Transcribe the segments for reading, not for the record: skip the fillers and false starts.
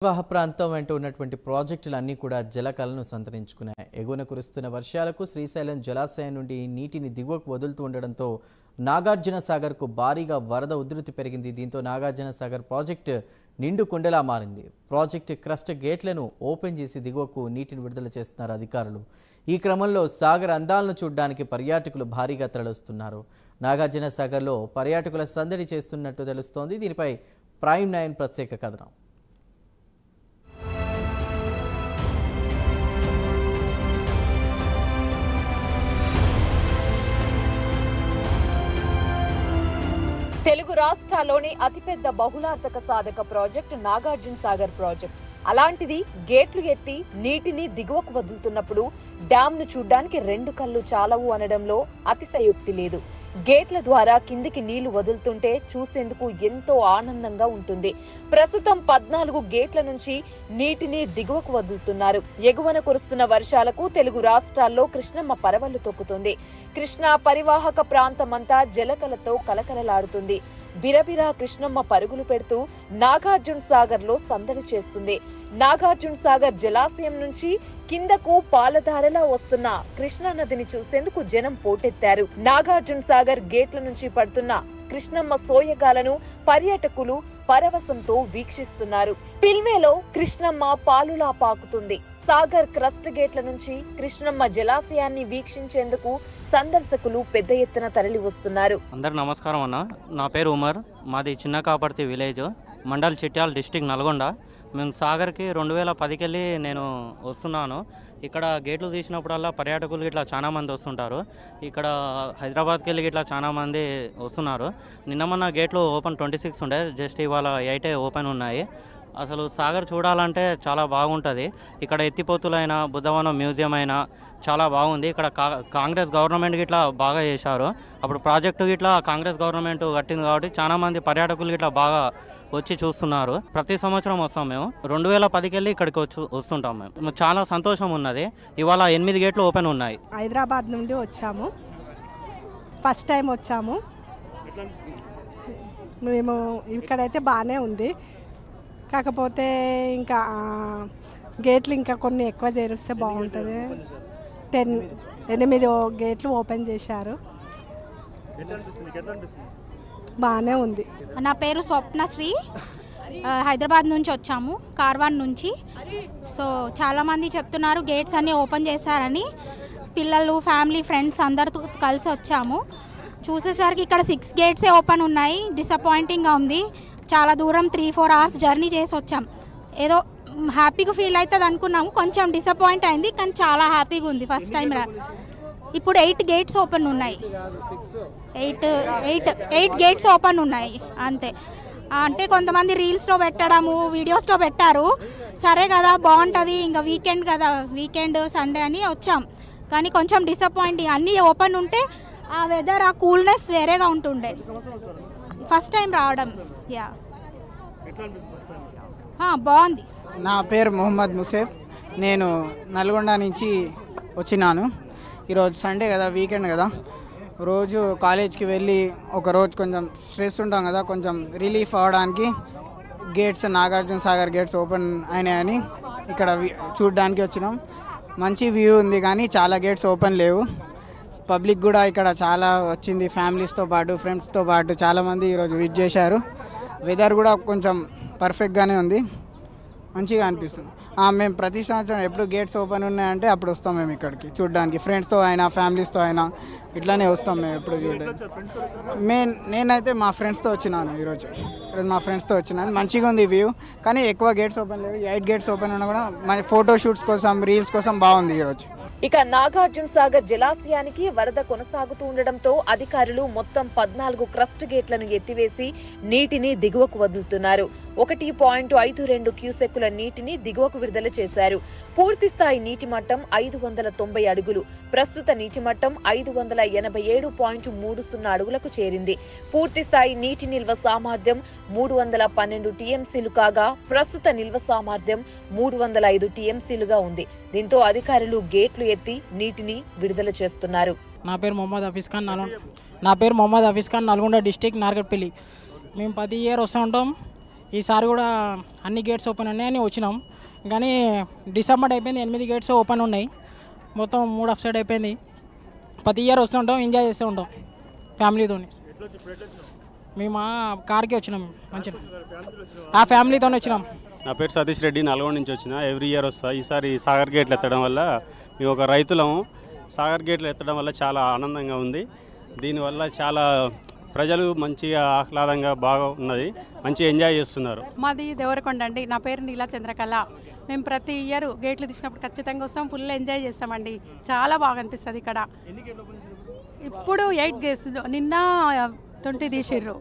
వివాహ ప్రాంతం వెంట ఉన్నటువంటి ప్రాజెక్టులన్నీ కూడా జలకళను సంతరించుకున్నాయి. ఎగువన కురుస్తున్న వర్షాలకు శ్రీశైలం జలాశయం నుండి నీటిని దిగువకు వదులుతూ ఉండడంతో నాగార్జున సాగర్కు భారీగా వరద ఉధృతి పెరిగింది. దీంతో నాగార్జున సాగర్ ప్రాజెక్టు నిండు కుండలా మారింది. ప్రాజెక్టు క్రస్ట్ గేట్లను ఓపెన్ చేసి దిగువకు నీటిని విడుదల చేస్తున్నారు అధికారులు. ఈ క్రమంలో సాగర్ అందాలను చూడడానికి పర్యాటకులు భారీగా తరలిస్తున్నారు. నాగార్జున సాగర్లో పర్యాటకుల సందడి చేస్తున్నట్టు తెలుస్తోంది. దీనిపై ప్రైమ్ 9 ప్రత్యేక కథనం. తెలుగు రాష్ట్రాల్లోని అతిపెద్ద బహుళార్థక సాధక ప్రాజెక్టు నాగార్జున సాగర్ ప్రాజెక్ట్. అలాంటిది గేట్లు ఎత్తి నీటిని దిగువకు వదులుతున్నప్పుడు డ్యామ్ ను చూడ్డానికి రెండు కళ్ళు చాలవు అనడంలో అతిశయోక్తి లేదు. గేట్ల ద్వారా కిందికి నీళ్లు వదులుతుంటే చూసేందుకు ఎంతో ఆనందంగా ఉంటుంది. ప్రస్తుతం 14 గేట్ల నుంచి నీటిని దిగువకు వదులుతున్నారు. ఎగువన కురుస్తున్న వర్షాలకు తెలుగు రాష్ట్రాల్లో కృష్ణమ్మ పరవళ్లు తొక్కుతుంది. కృష్ణా పరివాహక ప్రాంతమంతా జలకలతో కలకలలాడుతుంది. బిరబిరా కృష్ణమ్మ పరుగులు పెడుతూ నాగార్జున సాగర్ లో సందడి చేస్తుంది. నాగార్జున సాగర్ జలాశయం నుంచి కిందకు పాలధారలా వస్తున్న కృష్ణా నదిని చూసేందుకు జనం పోటెత్తారు. నాగార్జున సాగర్ గేట్ల నుంచి పడుతున్న కృష్ణమ్మ సోయగాలను పర్యాటకులు పరవశంతో వీక్షిస్తున్నారు. స్పిల్వేలో కృష్ణమ్మ పాలులా పాకుతుంది. సాగర్ క్రస్ట్ గేట్ల నుంచి కృష్ణమ్మ జలాశయాన్ని వీక్షించేందుకు సందర్శకులు పెద్ద ఎత్తున తరలి వస్తున్నారు. అందరు నమస్కారం అన్న. నా పేరు ఉమర్. మాది చిన్న కాపర్తి విలేజ్, మండల్ చిట్యాల, డిస్టిక్ నల్గొండ. మేము సాగర్కి 2010కి వెళ్ళి నేను వస్తున్నాను. ఇక్కడ గేట్లు తీసినప్పుడల్లా పర్యాటకులు ఇట్లా చాలా మంది వస్తుంటారు. ఇక్కడ హైదరాబాద్కి వెళ్ళి ఇట్లా చాలా మంది వస్తున్నారు. నిన్న మొన్న గేట్లు ఓపెన్ 26 ఉండే, జస్ట్ ఇవాళ 8 ఓపెన్ ఉన్నాయి. అసలు సాగర్ చూడాలంటే చాలా బాగుంటుంది. ఇక్కడ ఎత్తిపోతులైనా బుద్ధవనం మ్యూజియం అయినా చాలా బాగుంది. ఇక్కడ కాంగ్రెస్ గవర్నమెంట్ గిట్లా బాగా చేశారు. అప్పుడు ప్రాజెక్టు గిట్లా కాంగ్రెస్ గవర్నమెంట్ కట్టింది కాబట్టి చాలా మంది పర్యాటకులు గిట్లా బాగా వచ్చి చూస్తున్నారు. ప్రతి సంవత్సరం వస్తాం మేము. 2010కి వెళ్ళి ఇక్కడికి వస్తుంటాం మేము. చాలా సంతోషం ఉన్నది. ఇవాళ 8 గేట్లు ఓపెన్ ఉన్నాయి. హైదరాబాద్ నుండి వచ్చాము, ఫస్ట్ టైం వచ్చాము మేము. ఇక్కడైతే బాగానే ఉంది, కాకపోతే ఇంకా గేట్లు ఇంకా కొన్ని ఎక్కువ చేరిస్తే బాగుంటుంది. 8 గేట్లు ఓపెన్ చేశారు, బాగానే ఉంది. నా పేరు స్వప్నశ్రీ. హైదరాబాద్ నుంచి వచ్చాము, కార్వాన్ నుంచి. సో చాలామంది చెప్తున్నారు గేట్స్ అన్నీ ఓపెన్ చేశారని. పిల్లలు, ఫ్యామిలీ, ఫ్రెండ్స్ అందరితో కలిసి వచ్చాము. చూసేసరికి ఇక్కడ 6 గేట్సే ఓపెన్ ఉన్నాయి. డిసప్పాయింటింగ్గా ఉంది. చాలా దూరం 3-4 అవర్స్ జర్నీ చేసి వచ్చాం. ఏదో హ్యాపీగా ఫీల్ అవుతుంది అనుకున్నాము, కొంచెం డిసప్పాయింట్ అయింది, కానీ చాలా హ్యాపీగా ఉంది. ఫస్ట్ టైం ఇప్పుడు 8 గేట్స్ ఓపెన్ ఉన్నాయి. 8 గేట్స్ ఓపెన్ ఉన్నాయి అంతే. అంటే కొంతమంది రీల్స్లో పెట్టడము, వీడియోస్లో పెట్టారు. సరే కదా, బాగుంటుంది, ఇంకా వీకెండ్ కదా, వీకెండ్ సండే అని వచ్చాం. కానీ కొంచెం డిసప్పాయింటింగ్. అన్నీ ఓపెన్ ఉంటే ఆ వెదర్, ఆ కూల్నెస్ వేరేగా ఉంటుండే. ఫస్ట్ టైం రావడం. యా, బాగుంది. నా పేరు మొహమ్మద్ ముసేఫ్. నేను నల్గొండ నుంచి వచ్చినాను. ఈరోజు సండే కదా, వీకెండ్ కదా. రోజు కాలేజ్కి వెళ్ళి ఒక రోజు కొంచెం స్ట్రెస్ ఉంటాం కదా, కొంచెం రిలీఫ్ అవ్వడానికి gates, Nagarjuna Sagar gates open అయినాయని ఇక్కడ చూడడానికి వచ్చినాం. మంచి వ్యూ ఉంది, కానీ చాలా గేట్స్ ఓపెన్ లేవు. పబ్లిక్ కూడా ఇక్కడ చాలా వచ్చింది, ఫ్యామిలీస్తో పాటు, ఫ్రెండ్స్తో పాటు చాలామంది ఈరోజు విజిట్ చేశారు. వెదర్ కూడా కొంచెం పర్ఫెక్ట్గానే ఉంది, మంచిగా అనిపిస్తుంది. మేము ప్రతి సంవత్సరం ఎప్పుడు గేట్స్ ఓపెన్ ఉన్నాయంటే అప్పుడు వస్తాం మేము ఇక్కడికి చూడడానికి. ఫ్రెండ్స్తో అయినా, ఫ్యామిలీస్తో అయినా ఇట్లానే వస్తాం మేము ఎప్పుడు చూడడానికి. నేనైతే మా ఫ్రెండ్స్తో వచ్చినాను ఈరోజు మా ఫ్రెండ్స్తో వచ్చినాను. మంచిగా ఉంది వ్యూ, కానీ ఎక్కువ గేట్స్ ఓపెన్ లేవు. 8 గేట్స్ ఓపెన్ ఉన్నా కూడా మన ఫోటో షూట్స్ కోసం, రీల్స్ కోసం బాగుంది ఈరోజు. ఇక నాగార్జున సాగర్ జలాశయానికి వరద కొనసాగుతూ ఉండడంతో అధికారులు మొత్తం 14 క్రస్ట్ గేట్లను ఎత్తివేసి నీటిని దిగువకు వదులుతున్నారు. 1.52 క్యూసెక్కుల నీటిని దిగువకు విడుదల చేశారు. పూర్తి స్థాయి నీటి మట్టం 590 అడుగులు. ప్రస్తుత నీటి మట్టం 587.30 అడుగులకు చేరింది. పూర్తి స్థాయి నీటి నిల్వ సామర్థ్యం 312 టీఎంసీలు కాగా ప్రస్తుత నిల్వ సామర్థ్యం 305 టీఎంసీలుగా ఉంది. దీంతో అధికారులు గేట్లు ఎత్తి నీటిని విడుదల చేస్తున్నారు. నా పేరు మొహమ్మద్ హఫీజ్ ఖాన్, నల్గొండ డిస్టిక్ నార్గట్పల్లి. మేము 10 ఇయర్ వస్తూ ఉంటాం. ఈసారి కూడా అన్ని గేట్స్ ఓపెన్ ఉన్నాయని వచ్చినాం, కానీ డిసెంబర్ అయిపోయింది, 8 గేట్స్ ఓపెన్ ఉన్నాయి, మొత్తం 3 అప్ సైడ్ అయిపోయింది. ప్రతి ఇయర్ వస్తుంటాం, ఎంజాయ్ చేస్తూ ఉంటాం ఫ్యామిలీతో. మేము ఆ కార్కి వచ్చినాం, మంచిగా ఆ ఫ్యామిలీతో వచ్చినాం. నా పేరు సతీష్ రెడ్డి, నల్గొండ నుంచి వచ్చిన. ఎవ్రీ ఇయర్ వస్తా. ఈసారి సాగర్ గేట్లు ఎత్తడం వల్ల మేము ఒక రైతులము. సాగర్ గేట్లు ఎత్తడం వల్ల చాలా ఆనందంగా ఉంది. దీనివల్ల చాలా ప్రజలు మంచిగా ఆహ్లాదంగా బాగా ఉన్నది, మంచిగా ఎంజాయ్ చేస్తున్నారు. మాది దేవరకొండ అండి. నా పేరు నీలా చంద్రకళ. మేము ప్రతి ఇయర్ గేట్లు తీసినప్పుడు ఖచ్చితంగా వస్తాం, ఫుల్ ఎంజాయ్ చేస్తామండి. చాలా బాగా అనిపిస్తుంది ఇక్కడ. ఇప్పుడు 8 గేట్స్, నిన్న 20 తీసిర్రు,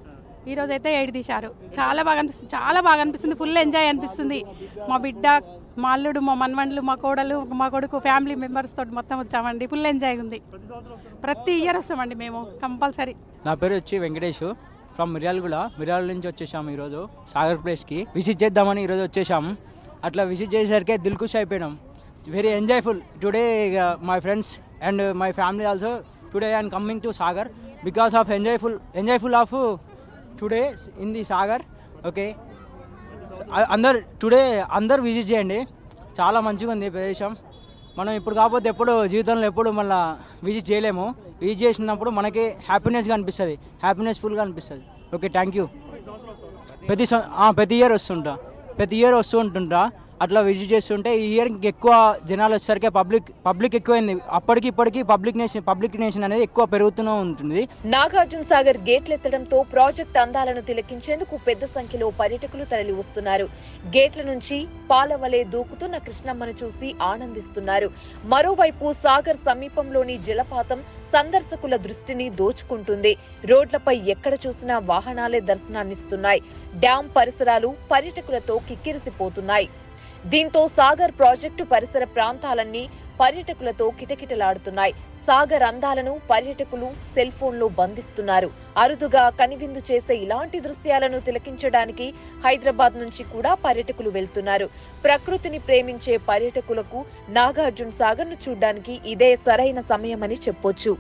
ఈరోజు అయితే 8 తీశారు. చాలా బాగా అనిపిస్తుంది, ఫుల్ ఎంజాయ్ అనిపిస్తుంది. మా బిడ్డ, మా అల్లుడు, మా మన్వండ్లు, మా కోడలు, మా కొడుకు, ఫ్యామిలీ మెంబర్స్ తోటి మొత్తం వచ్చామండి. ఫుల్ ఎంజాయ్ ఉంది. ప్రతి ఇయర్ వస్తామండి మేము కంపల్సరీ. నా పేరు వచ్చి వెంకటేష్, ఫ్రమ్ మిర్యాల నుంచి వచ్చేసాము. ఈరోజు సాగర్ ప్లేస్కి విజిట్ చేద్దామని ఈరోజు వచ్చేసాము. అట్లా విజిట్ చేసేసరికి దిల్కుష్ అయిపోయినాం. Very enjoyful today. My friends and my family also today I'm coming to Sagar because of enjoyful of today in the Sagar. Okay, అందరు విజిట్ చేయండి, చాలా మంచిగా ఉంది ప్రదేశం. మనం ఇప్పుడు కాకపోతే ఎప్పుడు జీవితంలో ఎప్పుడు మళ్ళీ విజిట్ చేయలేము. విజిట్ చేసినప్పుడు మనకి హ్యాపీనెస్గా అనిపిస్తుంది, హ్యాపీనెస్ఫుల్గా అనిపిస్తుంది. Okay, thank you. ప్రతి ఇయర్ వస్తూ ఉంటుంటా. అట్లా విజిట్ చేస్తుంటే ఈ ఇయర్ ఎక్కువ జనాలు వచ్చేసరికి పబ్లిక్ ఎక్కువైంది. ఇప్పటికీ పబ్లిక్ నేషన్ అనేది ఎక్కువ పెరుగుతూనే ఉంటుంది. నాగార్జున సాగర్ గేట్లెత్తడంతో ప్రాజెక్ట్ అందాలను తిలకించేందుకు పెద్ద సంఖ్యలో పర్యాటకులు తరలి వస్తున్నారు. గేట్ల నుంచి పాలవలే దూకుతున్న కృష్ణమ్మను చూసి ఆనందిస్తున్నారు. మరోవైపు సాగర్ సమీపంలోని జలపాతం సందర్శకుల దృష్టిని దోచుకుంటుంది. రోడ్లపై ఎక్కడ చూసినా వాహనాలే దర్శనాన్నిస్తున్నాయి. డ్యాం పరిసరాలు పర్యాటకులతో కిక్కిరిసిపోతున్నాయి. దీంతో సాగర్ ప్రాజెక్టు పరిసర ప్రాంతాలన్నీ పర్యాటకులతో కిటకిటలాడుతున్నాయి. సాగర్ అందాలను పర్యాటకులు సెల్ ఫోన్లో బంధిస్తున్నారు. అరుదుగా కనివిందు చేసే ఇలాంటి దృశ్యాలను తిలకించడానికి హైదరాబాద్ నుంచి కూడా పర్యాటకులు వెళ్తున్నారు. ప్రకృతిని ప్రేమించే పర్యాటకులకు నాగార్జున సాగర్ను చూడ్డానికి ఇదే సరైన సమయమని చెప్పొచ్చు.